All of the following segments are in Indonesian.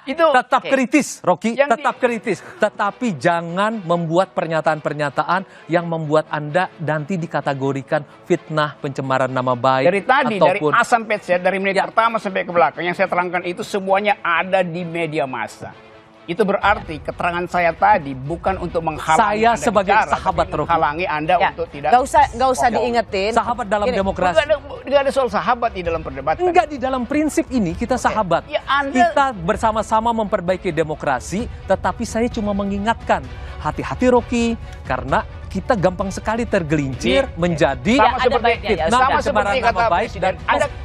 Tetap kritis, Rocky, tetap kritis. Tetapi jangan membuat pernyataan-pernyataan yang membuat Anda nanti dikategorikan fitnah, pencemaran nama baik. Dari tadi, ataupun... dari A sampai Z, dari menit pertama sampai ke belakang, yang saya terangkan itu semuanya ada di media massa. Itu berarti keterangan saya tadi bukan untuk menghalangi saya Anda sebagai bicara, sahabat tapi menghalangi Anda untuk tidak. Nggak usah diingetin. Sahabat dalam demokrasi. Nggak ada soal sahabat di dalam perdebatan. Enggak, di dalam prinsip ini kita sahabat. Ya, Kita bersama-sama memperbaiki demokrasi, tetapi saya cuma mengingatkan, hati-hati Rocky, karena kita gampang sekali tergelincir menjadi sama seperti kata Presiden.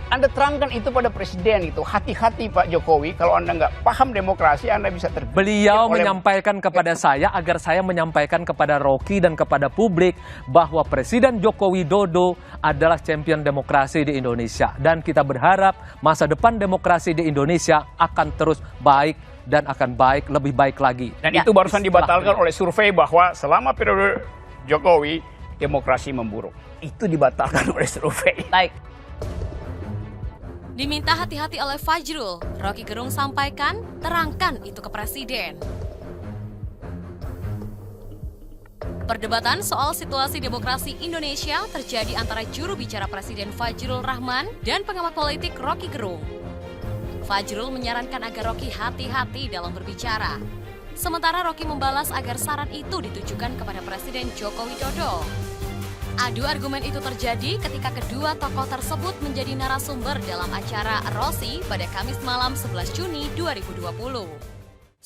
Anda terangkan itu pada Presiden itu. Hati-hati Pak Jokowi, kalau Anda nggak paham demokrasi, Anda bisa tergelincir. Beliau menyampaikan kepada saya agar saya menyampaikan kepada Rocky dan kepada publik bahwa Presiden Joko Widodo adalah champion demokrasi di Indonesia. Dan kita berharap masa depan demokrasi di Indonesia akan terus baik dan akan baik, lebih baik lagi. Dan itu barusan dibatalkan oleh survei bahwa selama periode Jokowi, demokrasi memburuk. Itu dibatalkan oleh survei. Baik. Diminta hati-hati oleh Fajrul, Rocky Gerung sampaikan, terangkan itu ke Presiden. Perdebatan soal situasi demokrasi Indonesia terjadi antara juru bicara Presiden Fajrul Rahman dan pengamat politik Rocky Gerung. Fajrul menyarankan agar Rocky hati-hati dalam berbicara. Sementara Rocky membalas agar saran itu ditujukan kepada Presiden Joko Widodo. Adu argumen itu terjadi ketika kedua tokoh tersebut menjadi narasumber dalam acara Rossi pada Kamis malam 11 Juni 2020.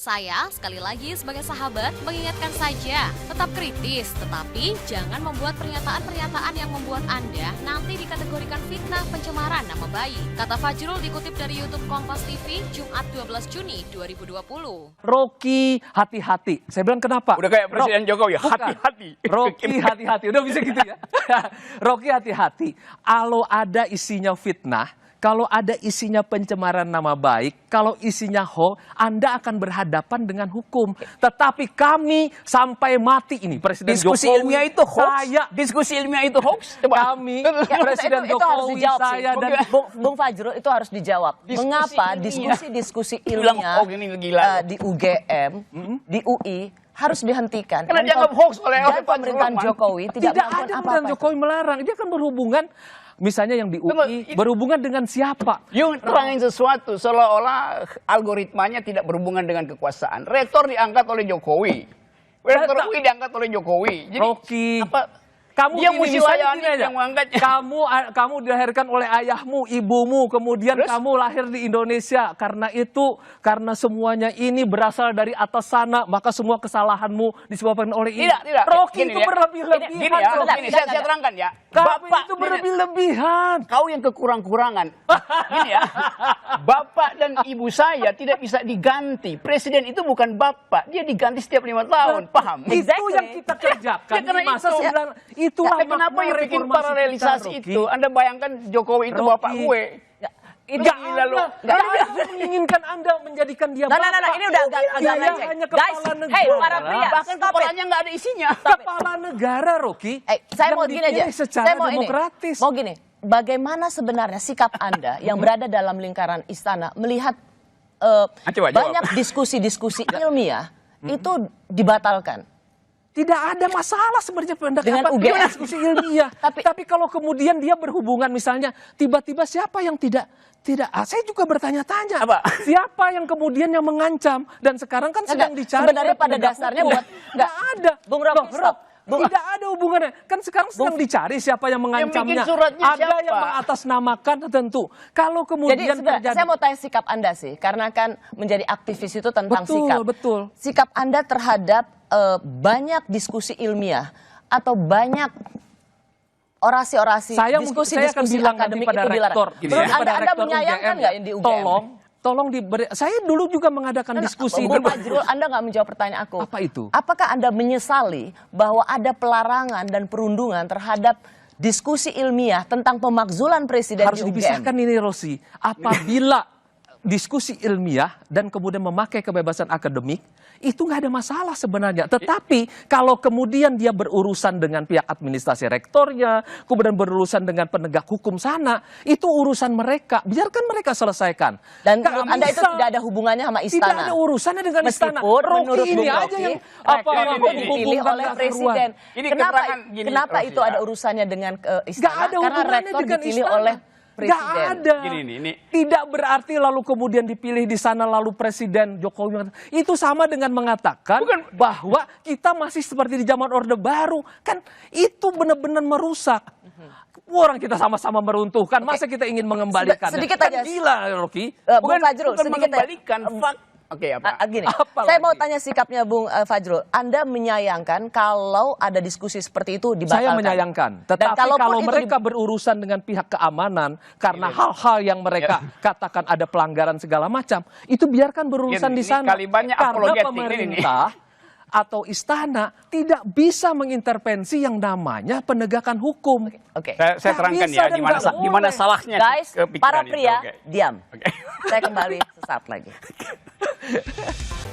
Saya, sekali lagi sebagai sahabat, mengingatkan saja, tetap kritis, tetapi jangan membuat pernyataan-pernyataan yang membuat Anda nanti dikategorikan fitnah pencemaran nama baik. Kata Fajrul dikutip dari YouTube Kompas TV, Jumat 12 Juni 2020. Rocky, hati-hati. Saya bilang kenapa? Udah kayak Presiden Jokowi, hati-hati. Rocky, hati-hati. Udah bisa gitu ya. Rocky, hati-hati. Kalau ada isinya fitnah, kalau ada isinya pencemaran nama baik, kalau isinya hoax, Anda akan berhadapan dengan hukum. Tetapi kami sampai mati ini, Presiden diskusi Jokowi, ilmiah itu hoax. Diskusi ilmiah itu hoax. Kami, Presiden itu harus Jokowi, dijawab saya sih. dan Bung Fajrul itu harus dijawab. Mengapa diskusi ilmiah di UGM, di UI harus dihentikan? Karena dianggap hoax oleh pemerintahan Jokowi tidak ada apa-apa. pemerintahan Jokowi melarang. Dia kan berhubungan, misalnya yang di UI, berhubungan dengan siapa? Yung terangin sesuatu seolah-olah algoritmanya tidak berhubungan dengan kekuasaan. Rektor diangkat oleh Jokowi. Rektor UI diangkat oleh Jokowi. Jadi Rocky, kamu dia mesti layani yang mengangkatnya. Kamu dilahirkan oleh ayahmu, ibumu, kemudian kamu lahir di Indonesia. Karena semuanya ini berasal dari atas sana, maka semua kesalahanmu disebabkan oleh ini. Tidak. Rocky Gini itu ya. berlebih-lebihan. Gini, saya terangkan ya. Bapak itu berlebih-lebihan. Kau yang kekurang-kurangan. Gini ya. Bapak dan ibu saya tidak bisa diganti. Presiden itu bukan bapak, dia diganti setiap 5 tahun. Paham? Itu yang kita kerjakan. Karena masa itulah kenapa yang bikin paralelisasi itu? Anda bayangkan Jokowi itu bapak gue. Enggak menginginkan Anda menjadikan dia bapak. Nah, ini udah agak hanya kepala negara. Hey, para pria, bahkan kepalanya nggak ada isinya. Kepala negara, Rocky. Saya mau gini aja. Secara demokratis. Mau gini. Bagaimana sebenarnya sikap Anda yang berada dalam lingkaran istana melihat banyak diskusi-diskusi ilmiah itu dibatalkan? Tidak ada masalah sebenarnya dengan UGM diskusi ilmiah. Tapi kalau kemudian dia berhubungan misalnya tiba-tiba siapa yang tidak saya juga bertanya-tanya. Siapa yang kemudian yang mengancam dan sekarang kan sedang dicari. Sebenarnya pada dasarnya nggak ada. Bung Rocky, tidak ada hubungannya. Kan sekarang sedang dicari siapa yang mengancamnya. Ada yang mengatasnamakan tentu. Kalau kemudian terjadi. Saya mau tanya sikap Anda sih, karena kan menjadi aktivis itu tentang sikap. Betul. Sikap Anda terhadap banyak diskusi ilmiah atau banyak orasi-orasi, diskusi-diskusi akademik itu dilarang. Anda menyayangkan nggak di UGM? Tolong diberi. Saya dulu juga mengadakan diskusi. Bung Fajrul, Anda nggak menjawab pertanyaan aku. Apa itu? Apakah Anda menyesali bahwa ada pelarangan dan perundungan terhadap diskusi ilmiah tentang pemakzulan presiden harus di UGM? Dipisahkan ini, Rosi. Apabila diskusi ilmiah dan kemudian memakai kebebasan akademik, itu nggak ada masalah sebenarnya. Tetapi kalau kemudian dia berurusan dengan pihak administrasi rektornya, kemudian berurusan dengan penegak hukum sana, itu urusan mereka. Biarkan mereka selesaikan. Dan menurut Anda itu tidak ada hubungannya sama istana? Tidak ada urusannya dengan istana. Menurut ini Bung aja Rocky, yang rektor dipilih oleh presiden. Kenapa Rocky, itu ada urusannya dengan istana? Nggak ada Karena hubungannya rektor dengan dipilih istana. oleh presiden. Nggak ada. Ini. Tidak berarti lalu kemudian dipilih di sana lalu Presiden Jokowi itu sama dengan mengatakan bahwa kita masih seperti di zaman Orde Baru. Kan itu benar-benar merusak. Orang kita sama-sama meruntuhkan. Masa kita ingin mengembalikan? Sedikit kan aja. Gila, Rocky. Bung Fajrul, bukan sedikit mengembalikan fak. Oke, apa? Gini, Apa saya lagi? mau tanya sikapnya Bung Fajrul. Anda menyayangkan kalau ada diskusi seperti itu dibatalkan? Saya menyayangkan. Tetapi kalau mereka berurusan dengan pihak keamanan karena hal-hal yang mereka katakan ada pelanggaran segala macam, itu biarkan berurusan di sana. Kalimatnya Karena apologetik pemerintah atau istana tidak bisa mengintervensi yang namanya penegakan hukum. Oke. Saya terangkan ya di mana salahnya. Guys, para kepikiran pria, itu. Oke. diam. Saya kembali sesaat lagi.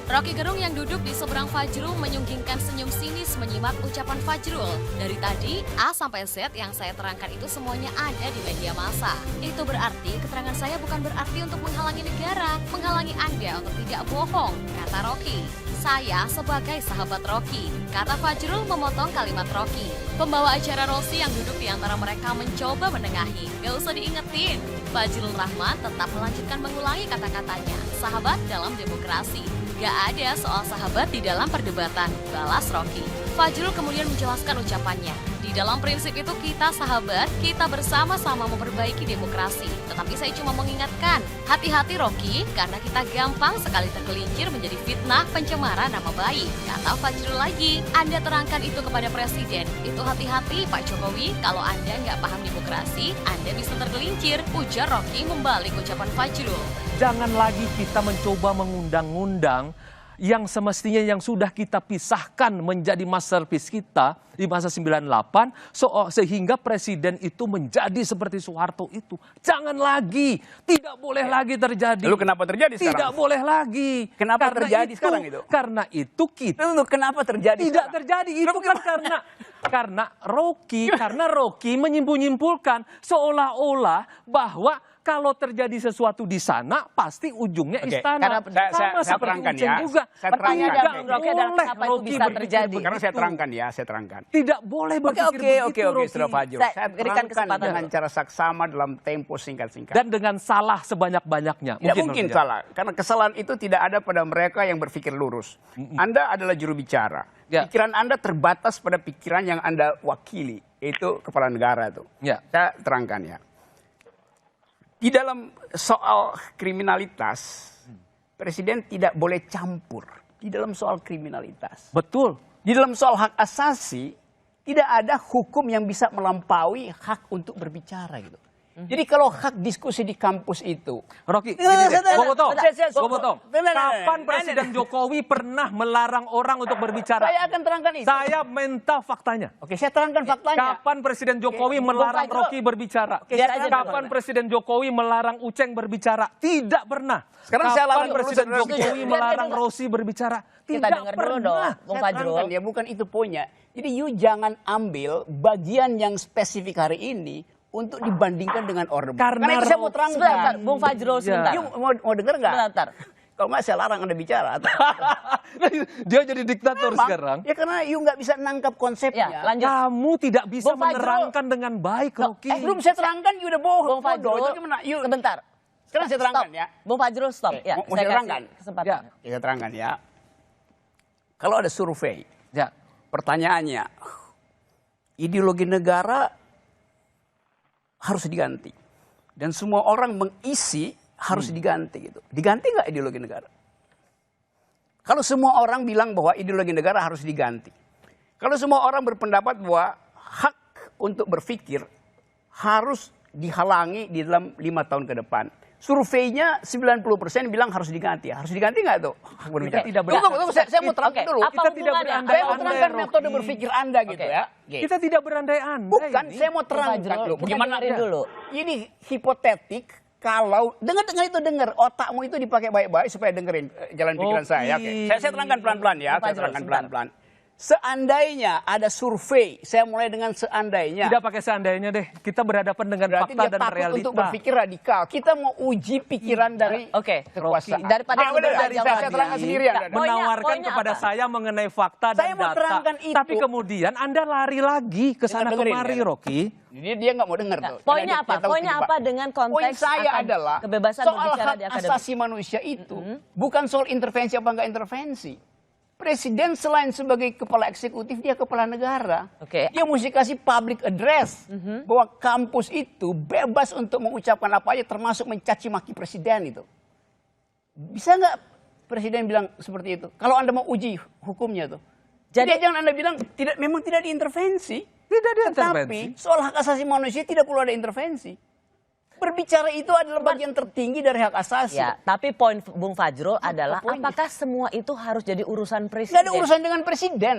Rocky Gerung yang duduk di seberang Fajrul menyunggingkan senyum sinis menyimak ucapan Fajrul. Dari tadi, A sampai Z yang saya terangkan itu semuanya ada di media massa. Itu berarti keterangan saya bukan berarti untuk menghalangi negara, menghalangi Anda untuk tidak bohong, kata Rocky. Saya sebagai sahabat Rocky, kata Fajrul memotong kalimat Rocky. Pembawa acara Rosi yang duduk di antara mereka mencoba menengahi. Gak usah diingetin, Fajrul Rahman tetap melanjutkan mengulangi kata-katanya. Sahabat dalam demokrasi. Gak ada soal sahabat di dalam perdebatan, balas Rocky. Fajrul kemudian menjelaskan ucapannya. Di dalam prinsip itu kita sahabat, kita bersama-sama memperbaiki demokrasi. Tetapi saya cuma mengingatkan, hati-hati Rocky, karena kita gampang sekali tergelincir menjadi fitnah pencemaran nama baik. Kata Fajrul lagi, Anda terangkan itu kepada Presiden. Itu hati-hati Pak Jokowi, kalau Anda nggak paham demokrasi, Anda bisa tergelincir. Ujar Rocky membalik ucapan Fajrul. Jangan lagi kita mencoba mengundang-undang yang semestinya yang sudah kita pisahkan menjadi masterpiece kita di masa 98 sehingga presiden itu menjadi seperti Soeharto itu. Jangan lagi, tidak boleh lagi terjadi. Lalu kenapa terjadi sekarang? Tidak boleh lagi. Kenapa terjadi sekarang itu? Karena itu kita Kenapa terjadi? tidak terjadi. Itu kan karena Rocky menyimpul-nyimpulkan seolah-olah bahwa kalau terjadi sesuatu di sana, pasti ujungnya istana. Karena sama saya seperti terangkan Uceng ya. juga. Saya terangkan. Rocky adalah kenapa itu bisa terjadi. Karena saya terangkan ya, saya terangkan. Tidak boleh berpikir begitu, Rocky. Saudara Fajrul. Saya Saya berikan terangkan kesempatan dengan dulu. cara saksama dalam tempo singkat-singkat. Dan dengan salah sebanyak-banyaknya. Tidak mungkin salah, karena kesalahan itu tidak ada pada mereka yang berpikir lurus. Anda adalah juru bicara. Ya. Pikiran Anda terbatas pada pikiran yang Anda wakili, itu kepala negara itu. Ya. Saya terangkan ya. Di dalam soal kriminalitas, Presiden tidak boleh campur di dalam soal kriminalitas. Betul. Di dalam soal hak asasi, tidak ada hukum yang bisa melampaui hak untuk berbicara gitu. Jadi kalau hak diskusi di kampus itu, Rocky, Saya gue potong. Bentar. Kapan Presiden Jokowi pernah melarang orang untuk berbicara? saya akan terangkan itu. Saya minta faktanya. Oke, saya terangkan faktanya. Kapan Presiden Jokowi Oke, melarang Bung Fajrul. Rocky berbicara? Biar aja Kapan dulu. Presiden Jokowi melarang Uceng berbicara? Tidak pernah. Sekarang saya Kapan larang Presiden dulu, Jokowi biar dia melarang dulu. Rosi berbicara? Kita Tidak dengar dulu pernah. dong, Bung Saya Fajrul. terangkan ya, bukan itu poinnya. Jadi you jangan ambil bagian yang spesifik hari ini untuk dibandingkan dengan Orde Baru. Karena itu saya mau terangkan. Sebentar, Bung Fajrul, sebentar. You mau dengar nggak? Sebentar. Kalau nggak saya larang Anda bicara. Dia jadi diktator Memang, sekarang. ya karena you nggak bisa nangkap konsepnya. Ya, lanjut. Kamu tidak bisa Bung Fajrul. menerangkan dengan baik, Rocky. Belum saya terangkan, you udah bohong. Bung Fajrul, Bodoh. Itu gimana? You- sebentar. Sekarang saya terangkan Stop. ya. Bung Fajrul, stop. Ya, Mau saya saya kasih terangkan? kesempatan. Ya. Kita terangkan ya. Kalau ada survei, Ya. pertanyaannya, ideologi negara harus diganti. Dan semua orang mengisi harus diganti gitu. Diganti nggak ideologi negara? Kalau semua orang bilang bahwa ideologi negara harus diganti. Kalau semua orang berpendapat bahwa hak untuk berpikir harus dihalangi di dalam 5 tahun ke depan. Surveinya 90% bilang harus diganti. Harus diganti nggak tuh? Hak berbicara. Kita tidak Tunggu, saya mau terangkan Oke, dulu. apa Kita tidak hubungannya? berandai-andai, Saya mau terangkan Rocky. metode berpikir Anda gitu Oke. ya. Kita tidak berandai-andai. Bukan, ini. saya mau terangkan Fajrul, dulu. kita Bagaimana dengerin dulu. Ini hipotetik kalau dengar itu otakmu itu dipakai baik-baik supaya dengerin jalan pikiran saya. Oke. Saya terangkan pelan-pelan ya. Saya terangkan pelan-pelan. Seandainya ada survei, saya mulai dengan seandainya. Tidak pakai seandainya deh. Kita berhadapan dengan Berarti fakta dia dan takut realita. untuk berpikir radikal. Kita mau uji pikiran dari kekuasaan. Daripada saya terangkan sendirian. Menawarkan kepada saya mengenai fakta dan Saya mau data. terangkan itu. Tapi kemudian Anda lari lagi ke sana kemari, Rocky. Dia nggak mau dengar tuh. Poinnya apa? Poinnya apa dengan konteks Poin saya adalah kebebasan soal berbicara hak di akademik? asasi manusia itu bukan soal intervensi apa enggak intervensi. Presiden selain sebagai kepala eksekutif, dia kepala negara. Dia mesti kasih public address bahwa kampus itu bebas untuk mengucapkan apa aja, termasuk mencaci maki presiden itu. Bisa nggak presiden bilang seperti itu? Kalau Anda mau uji hukumnya tuh. Jadi jangan Anda bilang memang tidak diintervensi. Tidak diintervensi. Tapi soal hak asasi manusia tidak perlu ada intervensi. Berbicara itu adalah bagian tertinggi dari hak asasi. Ya, tapi poin Bung Fajrul adalah apakah semua itu harus jadi urusan presiden? Nggak ada urusan dengan presiden.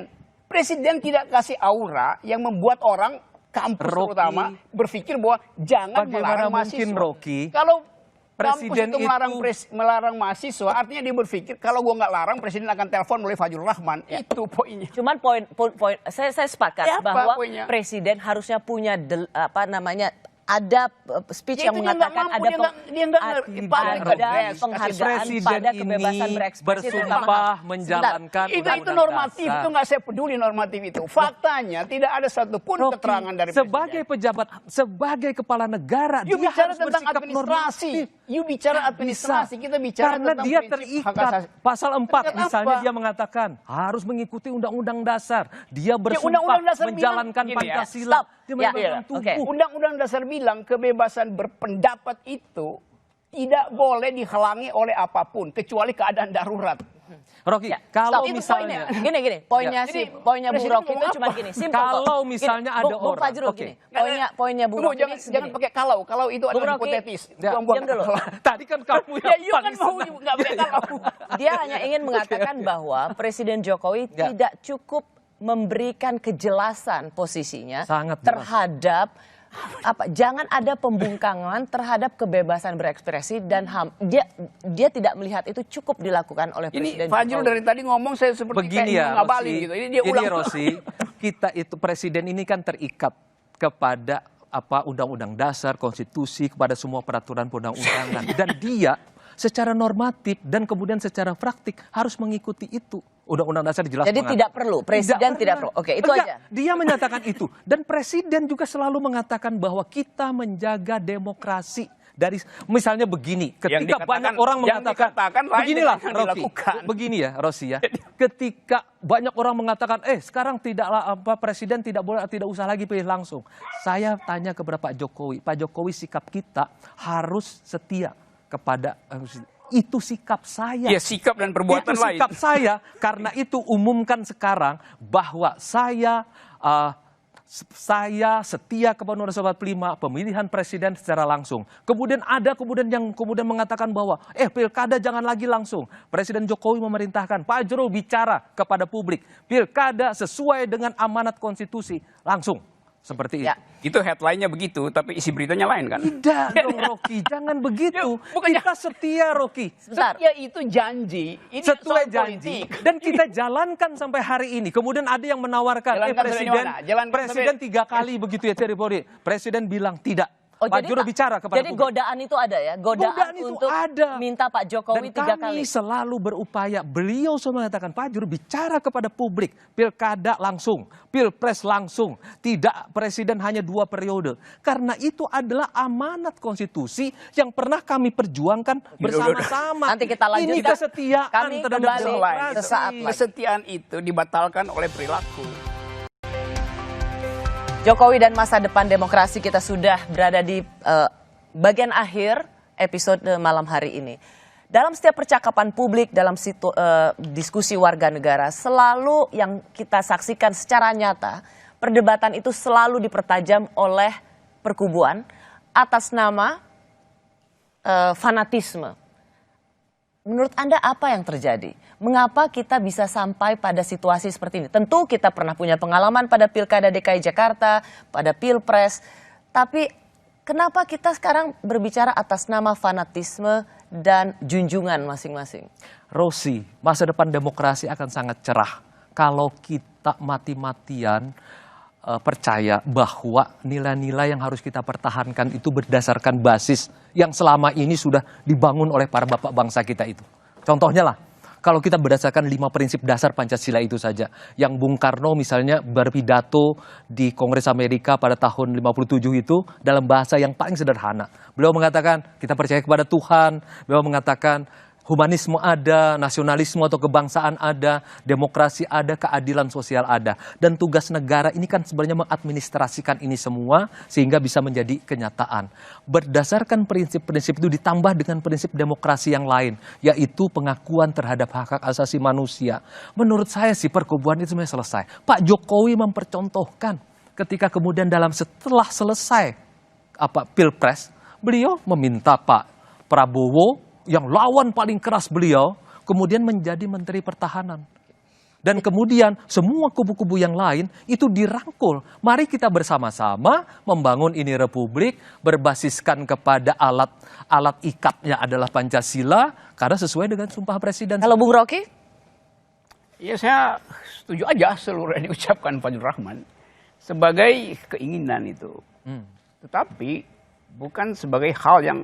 Presiden tidak kasih aura yang membuat orang kampus terutama berpikir bahwa jangan melarang mahasiswa. Rocky, kalau presiden kampus itu melarang mahasiswa, artinya dia berpikir kalau gua nggak larang, presiden akan telepon oleh Fajrul Rahman. Itu poinnya. Cuman poin saya sepakat bahwa poinnya? Presiden harusnya punya ada speech yang mengatakan ada penghargaan pada kebebasan berekspresi. Bersumpah menjalankan itu normatif, itu nggak saya peduli normatif itu. Faktanya tidak ada satupun keterangan dari sebagai pejabat, sebagai kepala negara, dia bicara tentang administrasi. You bicara administrasi, kita bicara karena tentang dia terikat pasal 4 misalnya dia mengatakan harus mengikuti undang-undang dasar. Dia bersumpah menjalankan Pancasila. Undang-undang dasar bilang kebebasan berpendapat itu tidak boleh dihalangi oleh apapun kecuali keadaan darurat. Rocky, kalau misalnya gini, poinnya Bung Rocky itu cuma gini, simpel. Kalau misalnya ada Bung orang, Fajrul gini, poinnya Bung Rocky jangan pakai kalau itu adalah hipotetis. Diam dulu. Tadi kan kamu yang paling nggak pakai kalau. Dia hanya ingin mengatakan bahwa Presiden Jokowi tidak cukup memberikan kejelasan posisinya terhadap jangan ada pembungkaman terhadap kebebasan berekspresi dan HAM. Dia tidak melihat itu cukup dilakukan oleh Presiden Jokowi. Fajrul dari tadi ngomong saya seperti begini ya, ngabalin gitu. Ini dia ulang. Rosi, kita itu presiden ini kan terikat kepada undang-undang dasar, konstitusi, kepada semua peraturan perundang-undangan dan dia secara normatif dan kemudian secara praktik harus mengikuti itu. Undang-undang dasar jelas. Jadi tidak perlu, presiden tidak perlu. Oke, itu aja. Dia menyatakan itu. Dan presiden juga selalu mengatakan bahwa kita menjaga demokrasi. Dari misalnya begini, ketika banyak orang mengatakan, beginilah Rocky, begini ya Rosi ya, ketika banyak orang mengatakan, sekarang tidaklah presiden tidak usah lagi pilih langsung. Saya tanya kepada Pak Jokowi sikap kita harus setia kepada itu sikap saya. Ya, sikap dan perbuatan lain. Itu sikap saya, karena itu umumkan sekarang bahwa saya setia kepada Undang-Undang 45 pemilihan presiden secara langsung. Kemudian ada yang mengatakan bahwa pilkada jangan lagi langsung. Presiden Jokowi memerintahkan Pak Fajrul bicara kepada publik. Pilkada sesuai dengan amanat konstitusi langsung. Seperti itu. Itu headline-nya begitu, tapi isi beritanya lain kan? Tidak dong Rocky, jangan begitu. Kita setia Rocky. Setia itu janji. Ini sesuai janji. Dan kita jalankan sampai hari ini. Kemudian ada yang menawarkan, presiden 3 kali begitu ya Terry. Presiden bilang tidak. Pak Juru bicara kepada jadi godaan itu ada ya? Godaan untuk minta Pak Jokowi 3 kali. Kami selalu berupaya, beliau selalu mengatakan Pak Juru bicara kepada publik, pilkada langsung, pilpres langsung, tidak presiden hanya 2 periode. Karena itu adalah amanat konstitusi yang pernah kami perjuangkan bersama-sama. Nanti kita lanjutkan. Ini kesetiaan terhadap demokrasi. Kesetiaan itu dibatalkan oleh perilaku. Jokowi dan masa depan demokrasi, kita sudah berada di bagian akhir episode malam hari ini. Dalam setiap percakapan publik, dalam diskusi warga negara, selalu yang kita saksikan secara nyata, perdebatan itu selalu dipertajam oleh perkubuan atas nama fanatisme. Menurut Anda apa yang terjadi? Mengapa kita bisa sampai pada situasi seperti ini? Tentu kita pernah punya pengalaman pada Pilkada DKI Jakarta, pada Pilpres. Tapi Kenapa kita sekarang berbicara atas nama fanatisme dan junjungan masing-masing? Rosi, masa depan demokrasi akan sangat cerah kalau kita mati-matian percaya bahwa nilai-nilai yang harus kita pertahankan itu berdasarkan basis yang selama ini sudah dibangun oleh para bapak bangsa kita itu. Contohnya lah, kalau kita berdasarkan 5 prinsip dasar Pancasila itu saja, yang Bung Karno misalnya berpidato di Kongres Amerika pada tahun 57 itu dalam bahasa yang paling sederhana. Beliau mengatakan kita percaya kepada Tuhan, beliau mengatakan humanisme ada, nasionalisme atau kebangsaan ada, demokrasi ada, keadilan sosial ada. Dan tugas negara ini kan sebenarnya mengadministrasikan ini semua sehingga bisa menjadi kenyataan. Berdasarkan prinsip-prinsip itu ditambah dengan prinsip demokrasi yang lain, yaitu pengakuan terhadap hak-hak asasi manusia. Menurut saya sih perkubuan itu sebenarnya selesai. Pak Jokowi mempercontohkan ketika kemudian setelah selesai Pilpres, beliau meminta Pak Prabowo yang lawan paling keras beliau, kemudian menjadi Menteri Pertahanan. Dan kemudian semua kubu-kubu yang lain itu dirangkul. Mari kita bersama-sama membangun ini republik berbasiskan kepada alat ikatnya adalah Pancasila, karena sesuai dengan Sumpah Presiden. Kalau Bung Rocky? Ya saya setuju aja seluruh yang diucapkan Fajrul Rahman sebagai keinginan itu. Tetapi bukan sebagai hal yang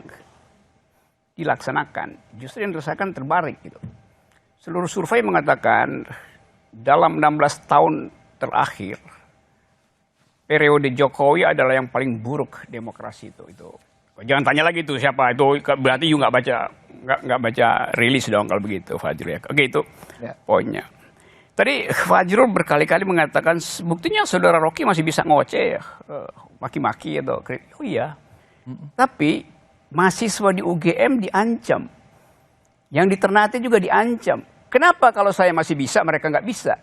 dilaksanakan, justru yang dirasakan terbalik gitu. Seluruh survei mengatakan dalam 16 tahun terakhir periode Jokowi adalah yang paling buruk demokrasi itu. Jangan tanya lagi itu siapa itu, berarti you nggak baca rilis dong kalau begitu Fajrul ya. Oke itu poinnya. Tadi Fajrul berkali-kali mengatakan buktinya saudara Rocky masih bisa ngoceh, maki-maki atau oh iya. Tapi mahasiswa di UGM diancam. Yang di Ternate juga diancam. Kenapa kalau saya masih bisa, mereka nggak bisa?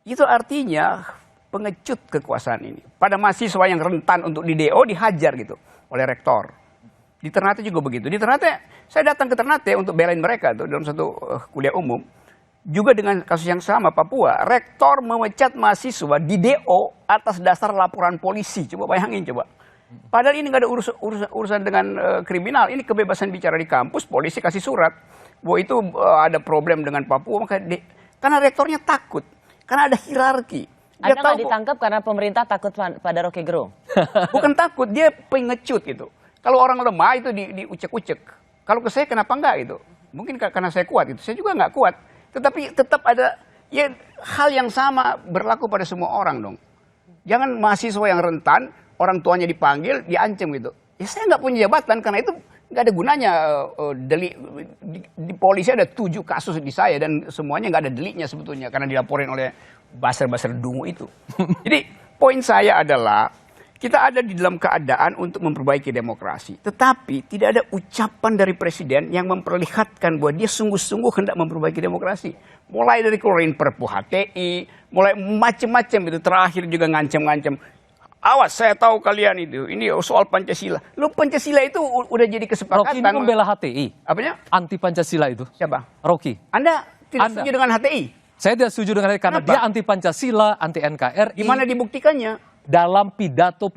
Itu artinya pengecut kekuasaan ini. Pada mahasiswa yang rentan untuk di DO dihajar gitu oleh rektor. Di Ternate juga begitu. Di Ternate, saya datang ke Ternate untuk belain mereka tuh dalam satu kuliah umum. Juga dengan kasus yang sama, Papua. Rektor memecat mahasiswa di DO atas dasar laporan polisi. Coba bayangin coba. Padahal ini nggak ada urusan dengan kriminal, ini kebebasan bicara di kampus, polisi kasih surat bahwa itu ada problem dengan Papua, karena rektornya takut, karena ada hierarki. Anda nggak ditangkap karena pemerintah takut pada Rocky Gerung? Bukan takut, dia pengecut gitu. Kalau orang lemah itu diucek-ucek. Kalau ke saya kenapa enggak gitu? Mungkin karena saya kuat itu, saya juga nggak kuat. Tetapi tetap ada ya hal yang sama berlaku pada semua orang dong. Jangan mahasiswa yang rentan, orang tuanya dipanggil, diancam gitu. Ya saya nggak punya jabatan karena itu nggak ada gunanya. Di polisi ada 7 kasus di saya dan semuanya nggak ada deliknya sebetulnya karena dilaporin oleh baser-baser dungu itu. Jadi poin saya adalah kita ada di dalam keadaan untuk memperbaiki demokrasi. Tetapi tidak ada ucapan dari presiden yang memperlihatkan bahwa dia sungguh-sungguh hendak memperbaiki demokrasi. Mulai dari keluarin Perpu HTI, mulai macam-macam itu, terakhir juga ngancam-ngancam. Awas, saya tahu kalian itu. Ini soal Pancasila. Lu Pancasila itu udah jadi kesepakatan. Rocky ini membela HTI. Apanya? Anti Pancasila itu. Siapa? Rocky. Anda tidak setuju dengan HTI? Saya tidak setuju dengan HTI karena dia anti Pancasila, anti NKRI. Gimana dibuktikannya? Dalam pidato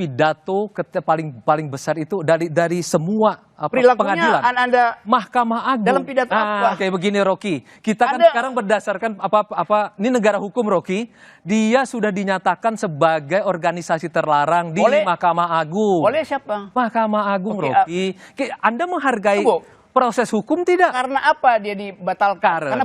paling besar itu dari semua pengadilan. Anda Mahkamah Agung. dalam pidato apa? Kayak begini Rocky. Kita kan sekarang berdasarkan ini negara hukum Rocky. Dia sudah dinyatakan sebagai organisasi terlarang di Mahkamah Agung. Oleh siapa? Mahkamah Agung Rocky. Anda menghargai proses hukum tidak? Karena apa dia dibatalkan?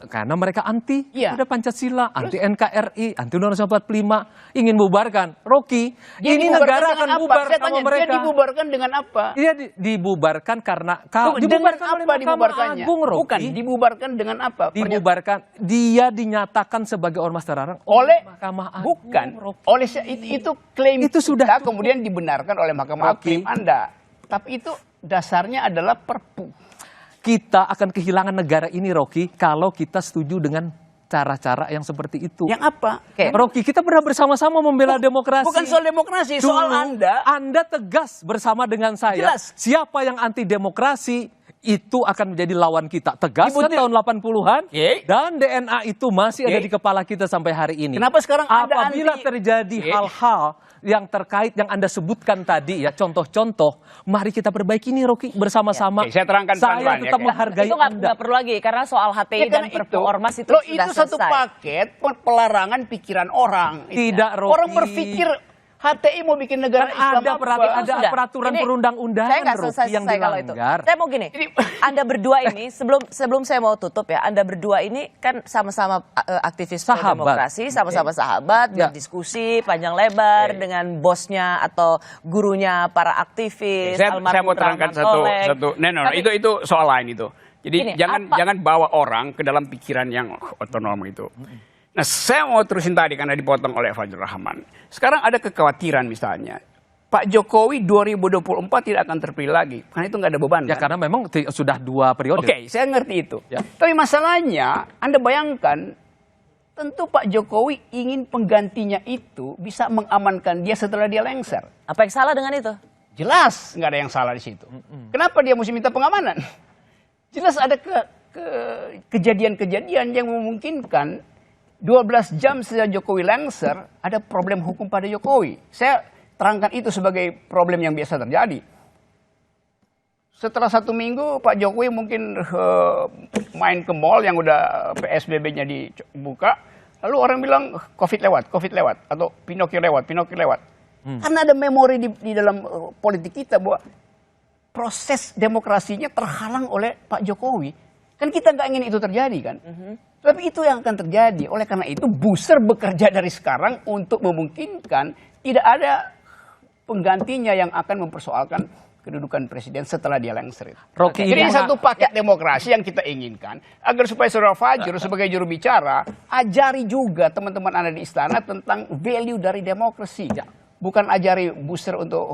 Karena mereka anti ada Pancasila, anti NKRI, anti Undang-Undang 45, ingin bubarkan. Rocky, ini negara akan bubar sama mereka. Dia dibubarkan dengan apa? Dia dibubarkan karena dibubarkan oleh Mahkamah Agung, Rocky. Bukan, dibubarkan dengan apa? Dibubarkan, dia dinyatakan sebagai ormas terlarang oleh Mahkamah Agung. Bukan, oleh itu klaim itu sudah kemudian dibenarkan oleh Mahkamah Agung Anda. Tapi itu dasarnya adalah Perpu. Kita akan kehilangan negara ini, Rocky, kalau kita setuju dengan cara-cara yang seperti itu. Yang apa? Rocky, kita pernah bersama-sama membela demokrasi. Bukan soal demokrasi, soal Anda. Anda tegas bersama dengan saya. Jelas. Siapa yang anti demokrasi, itu akan menjadi lawan kita. Tegaskan tahun 80-an dan DNA itu masih ada di kepala kita sampai hari ini. Kenapa sekarang ada apabila terjadi hal-hal yang terkait yang Anda sebutkan tadi ya, contoh-contoh, mari kita perbaiki ini Rocky bersama-sama. Saya terangkan saya tetap menghargai itu Anda. nggak perlu lagi karena soal HTI dan Perpu Ormas itu sudah itu satu selesai. paket pelarangan pikiran orang. Tidak, Rocky. Orang berpikir HTI mau bikin negara Islam ada peraturan perundang-undangan saya nggak selesai yang kalau itu. dilanggar. Saya mau gini, Anda berdua ini sebelum saya mau tutup ya, Anda berdua ini kan sama-sama aktivis demokrasi, sama-sama sahabat, berdiskusi panjang lebar dengan bosnya atau gurunya para aktivis. Saya mau terangkan satu. Itu soal lain itu. Jadi gini, jangan bawa orang ke dalam pikiran yang otonom itu. Nah, saya mau terusin tadi karena dipotong oleh Fajrul Rahman. Sekarang ada kekhawatiran misalnya, Pak Jokowi 2024 tidak akan terpilih lagi. Karena itu nggak ada beban. Ya karena memang sudah 2 periode. Oke, saya ngerti itu. Ya. Tapi masalahnya, Anda bayangkan, tentu Pak Jokowi ingin penggantinya itu bisa mengamankan dia setelah dia lengser. Apa yang salah dengan itu? Jelas nggak ada yang salah di situ. Kenapa dia mesti minta pengamanan? Jelas ada kejadian-kejadian yang memungkinkan 12 jam sejak Jokowi lengser, ada problem hukum pada Jokowi. Saya terangkan itu sebagai problem yang biasa terjadi. Setelah 1 minggu, Pak Jokowi mungkin main ke mall yang udah PSBB-nya dibuka. Lalu orang bilang, COVID lewat. Atau Pinocchio lewat. Karena ada memori di dalam politik kita bahwa proses demokrasinya terhalang oleh Pak Jokowi. Kan kita nggak ingin itu terjadi kan. Tapi itu yang akan terjadi. Oleh karena itu Booster bekerja dari sekarang untuk memungkinkan tidak ada penggantinya yang akan mempersoalkan kedudukan presiden setelah dia lengser. Jadi satu paket demokrasi yang kita inginkan agar supaya saudara Fajrul sebagai juru bicara ajari juga teman-teman Anda di istana tentang value dari demokrasi. Bukan ajari Booster untuk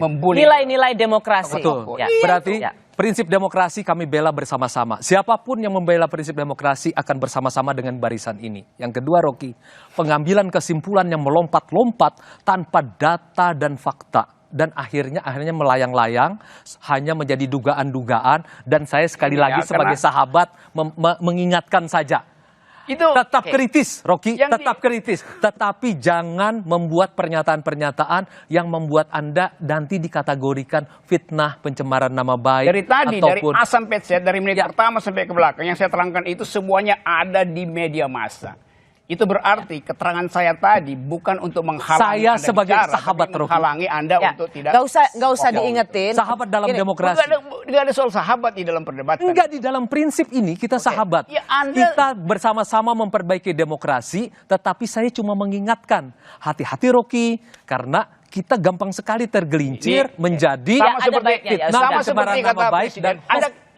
membuli nilai-nilai demokrasi. Betul. Berarti prinsip demokrasi kami bela bersama-sama. Siapapun yang membela prinsip demokrasi akan bersama-sama dengan barisan ini. Yang kedua, Rocky, pengambilan kesimpulan yang melompat-lompat tanpa data dan fakta. Dan akhirnya melayang-layang, hanya menjadi dugaan-dugaan. Dan saya sekali lagi sebagai sahabat mengingatkan saja. Tetap kritis, Rocky, tetap kritis. Tetapi jangan membuat pernyataan-pernyataan yang membuat Anda nanti dikategorikan fitnah, pencemaran nama baik. Dari tadi, dari A sampai Z, dari menit pertama sampai ke belakang, yang saya terangkan itu semuanya ada di media massa. Itu berarti keterangan saya tadi bukan untuk menghalangi saya Anda sebagai bicara, sahabat tapi menghalangi Anda untuk tidak. Nggak usah diingetin. Sahabat dalam demokrasi. Nggak ada soal sahabat di dalam perdebatan. Enggak, di dalam prinsip ini kita sahabat. Ya, kita bersama-sama memperbaiki demokrasi, tetapi saya cuma mengingatkan. Hati-hati Rocky, karena kita gampang sekali tergelincir menjadi sama seperti kata Presiden.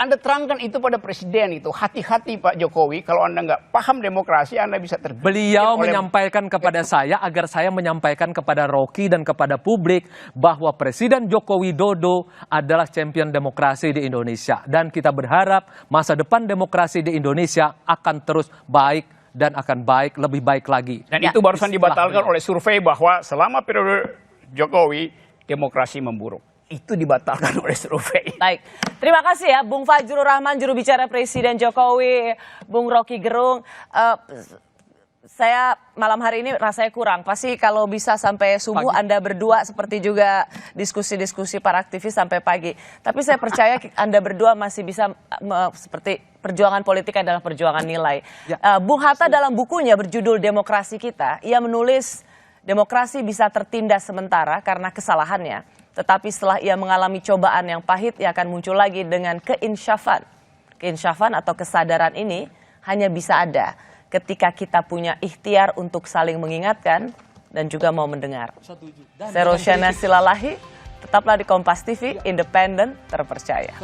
Anda terangkan itu pada Presiden itu. Hati-hati Pak Jokowi, kalau Anda nggak paham demokrasi, Anda bisa tergelincir. Beliau menyampaikan kepada saya agar saya menyampaikan kepada Rocky dan kepada publik bahwa Presiden Joko Widodo adalah champion demokrasi di Indonesia. Dan kita berharap masa depan demokrasi di Indonesia akan terus baik dan akan lebih baik lagi. Dan itu barusan dibatalkan oleh survei bahwa selama periode Jokowi, demokrasi memburuk. Itu dibatalkan oleh survei. Baik, terima kasih ya Bung Fajrul Rahman, juru bicara Presiden Jokowi, Bung Rocky Gerung. Saya malam hari ini rasanya kurang. Pasti kalau bisa sampai subuh Anda berdua seperti juga diskusi-diskusi para aktivis sampai pagi. Tapi saya percaya Anda berdua masih bisa seperti perjuangan politik adalah perjuangan nilai. Bung Hatta dalam bukunya berjudul Demokrasi Kita, ia menulis demokrasi bisa tertindas sementara karena kesalahannya. Tetapi setelah ia mengalami cobaan yang pahit, ia akan muncul lagi dengan keinsyafan. Keinsyafan atau kesadaran ini hanya bisa ada ketika kita punya ikhtiar untuk saling mengingatkan dan juga mau mendengar. Saya Rosyana Silalahi, tetaplah di Kompas TV, independen, terpercaya.